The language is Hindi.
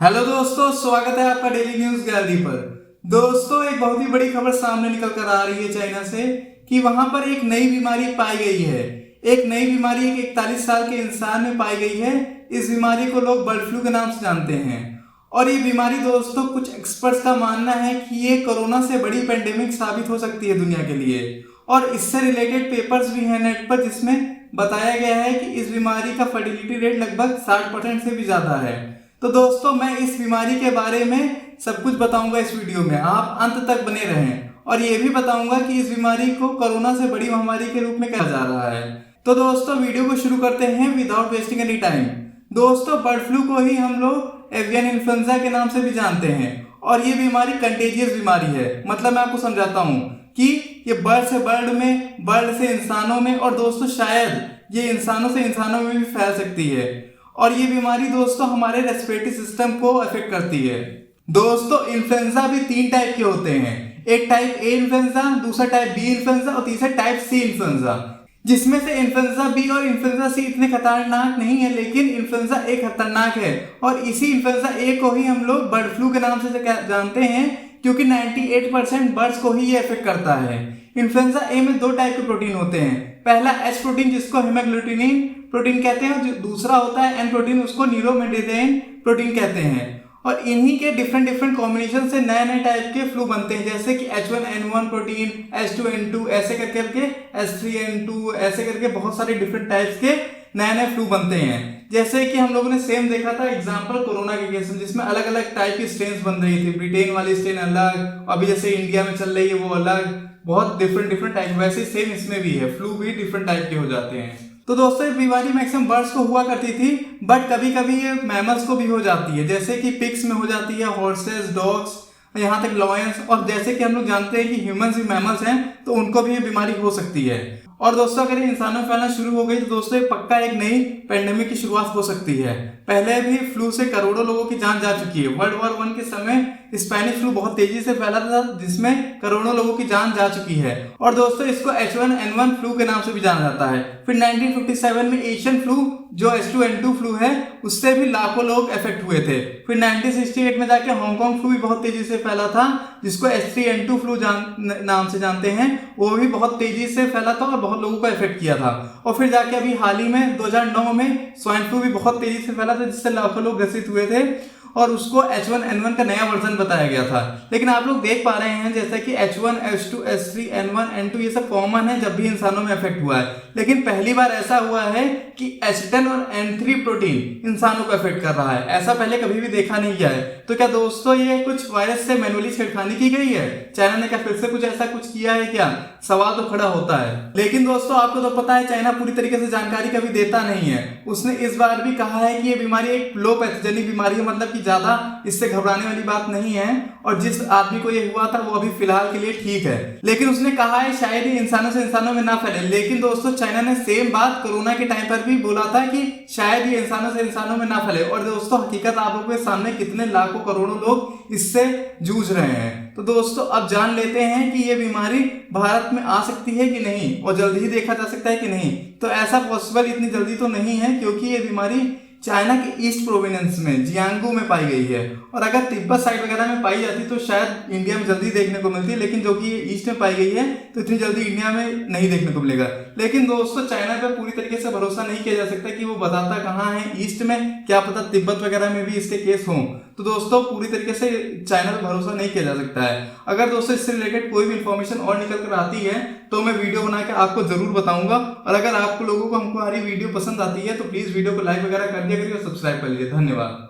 हेलो दोस्तों, स्वागत है आपका डेली न्यूज गैलरी पर। दोस्तों, एक बहुत ही बड़ी खबर सामने निकल कर आ रही है चाइना से कि वहां पर एक नई बीमारी पाई गई है। एक नई बीमारी एक 41 साल के इंसान में पाई गई है। इस बीमारी को लोग बर्ड फ्लू के नाम से जानते हैं। और ये बीमारी दोस्तों, कुछ एक्सपर्ट्स का मानना है कि ये कोरोना से बड़ी पेंडेमिक साबित हो सकती है दुनिया के लिए। और इससे रिलेटेड पेपर्स भी हैं नेट पर, जिसमें बताया गया है कि इस बीमारी का फर्टिलिटी रेट लगभग 60% से भी ज्यादा है। तो दोस्तों, मैं इस बीमारी के बारे में सब कुछ बताऊंगा इस वीडियो में, आप अंत तक बने रहें। और ये भी बताऊंगा कि इस बीमारी को कोरोना से बड़ी महामारी के रूप में कहा जा रहा है। तो दोस्तों, वीडियो को शुरू करते हैं विदाउट वेस्टिंग एनी टाइम। दोस्तों, बर्ड फ्लू को ही हम लोग एवियन इन्फ्लुएंजा के नाम से भी जानते हैं। और ये बीमारी कंटेजियस बीमारी है। मतलब मैं आपको समझाता हूँ कि ये बर्ड से बर्ड में, बर्ड से इंसानों में, और दोस्तों शायद ये इंसानों से इंसानों में भी फैल सकती है। और ये बीमारी दोस्तों हमारे रेस्पिरेटरी सिस्टम को अफेक्ट करती है। दोस्तों, इन्फ्लुएंजा भी 3 टाइप के होते हैं। एक टाइप ए इन्फ्लुएंजा, दूसरा टाइप बी इन्फ्लुएंजा और तीसरा टाइप सी इन्फ्लुएंजा। जिसमें से इन्फ्लुएंजा बी और इन्फ्लुएंजा सी इतने खतरनाक नहीं है, लेकिन इन्फ्लुएंजा ए खतरनाक है। और इसी इन्फ्लुएंजा ए को ही हम लोग बर्ड फ्लू के नाम से जानते हैं, क्योंकि 98% बर्ड्स को ही ये अफेक्ट करता है। इन्फ्लुएंजा ए में 2 टाइप के प्रोटीन होते हैं। पहला एच प्रोटीन, जिसको हेमोग्लूटिनिन प्रोटीन कहते हैं, जो दूसरा होता है एन प्रोटीन, उसको न्यूरोमेडिटेन प्रोटीन कहते हैं। और इन्हीं के डिफरेंट कॉम्बिनेशन से नए नए टाइप के फ्लू बनते हैं, जैसे कि H1N1 प्रोटीन, H2N2 ऐसे करके H3N2 ऐसे करके बहुत सारे डिफरेंट टाइप्स के नए नए फ्लू बनते हैं। जैसे कि हम लोगों ने सेम देखा था एग्जांपल कोरोना के केस में, जिसमें अलग अलग टाइप की स्ट्रेन बन रही थी। ब्रिटेन वाली स्ट्रेन अलग, अभी जैसे इंडिया में चल रही है वो अलग, बहुत डिफरेंट टाइप। वैसे सेम इसमें भी है, फ्लू भी डिफरेंट टाइप के हो जाते हैं। तो दोस्तों, ये बीमारी मैक्सिमम बर्ड्स को हुआ करती थी, बट कभी कभी ये मैमल्स को भी हो जाती है। जैसे कि पिग्स में हो जाती है, हॉर्सेस, डॉग्स, यहाँ तक लॉयंस। और जैसे कि हम लोग जानते हैं कि ह्यूमंस भी मैमल्स हैं, तो उनको भी ये बीमारी हो सकती है। और दोस्तों, अगर ये इंसानों में फैलना शुरू हो गई तो दोस्तों ये पक्का एक नई पेंडेमिक की शुरुआत हो सकती है। पहले भी फ्लू से करोड़ों लोगों की जान जा चुकी है। वर्ल्ड वॉर 1 के समय स्पेनिश फ्लू बहुत तेजी से फैला था, जिसमें करोड़ों लोगों की जान जा चुकी है। और दोस्तों, इसको H1N1 फ्लू के नाम से भी जाना जाता है। फिर 1957 में एशियन फ्लू, जो H2N2 फ्लू है, उससे भी लाखों लोग अफेक्ट हुए थे। फिर 1968 में जाके हांगकांग फ्लू भी बहुत तेजी से फैला था, जिसको H3N2 फ्लू नाम से जानते हैं। वो भी बहुत तेजी से फैला था और बहुत लोगों को अफेक्ट किया था। और फिर जाके अभी हाल ही में 2009 में स्वाइन फ्लू भी बहुत तेजी से फैला था, जिससे लाखों लोग ग्रसित हुए थे। और उसको H1N1 का नया वर्जन बताया गया था। लेकिन आप लोग देख पा रहे हैं जैसे कि H1, H2, H3, N1, N2 ये सब कॉमन है जब भी इंसानों में अफेक्ट हुआ है। लेकिन पहली बार ऐसा हुआ है कि H10 और N3 प्रोटीन इंसानों को अफेक्ट कर रहा है। ऐसा पहले कभी भी देखा नहीं गया है। तो क्या दोस्तों, ये कुछ वायरस से मैनुअली छेड़खानी की गई है? चाइना ने क्या फिर से कुछ ऐसा कुछ किया है क्या? सवाल तो खड़ा होता है। लेकिन दोस्तों, आपको तो पता है चाइना पूरी तरीके से जानकारी कभी देता नहीं है। उसने इस बार भी कहा है कि ये बीमारी एक लो पैथोजेनिक बीमारी है, मतलब कि ज्यादा इससे घबराने वाली बात नहीं है। और जिस आदमी को ये हुआ था वो अभी फिलहाल के लिए ठीक है। लेकिन उसने कहा है शायद ये इंसानों से इंसानों में ना फैले। लेकिन दोस्तों, चाइना ने सेम बात कोरोना के टाइम पर भी बोला था कि शायद ये इंसानों से इंसानों में ना फैले। और दोस्तों, हकीकत आप लोगों के सामने कितने लाखों करोड़ों लोग इससे जूझ रहे हैं। तो दोस्तों, अब जान लेते हैं कि ये बीमारी भारत में आ सकती है कि नहीं, और जल्दी ही देखा जा सकता है कि नहीं। तो ऐसा पॉसिबल इतनी जल्दी तो नहीं है, क्योंकि ये बीमारी चाइना के ईस्ट प्रोविंस में जियांगू में पाई गई है। और अगर तिब्बत साइड वगैरह में पाई जाती तो शायद इंडिया में जल्दी देखने को मिलती, लेकिन जो कि ईस्ट में पाई गई है तो इतनी जल्दी इंडिया में नहीं देखने को मिलेगा। लेकिन दोस्तों, चाइना पर पूरी तरीके से भरोसा नहीं किया जा सकता कि वो बताता कहाँ है ईस्ट में, क्या पता तिब्बत वगैरह में भी इसके केस हों। तो दोस्तों, पूरी तरीके से चाइना पर भरोसा नहीं किया जा सकता है। अगर दोस्तों इससे रिलेटेड कोई भी इंफॉर्मेशन और निकल कर आती है तो मैं वीडियो बना के आपको जरूर बताऊंगा। और अगर आपको लोगों को हमारी वीडियो पसंद आती है तो प्लीज वीडियो को लाइक वगैरह कर दिया करिए और सब्सक्राइब कर लीजिए। धन्यवाद।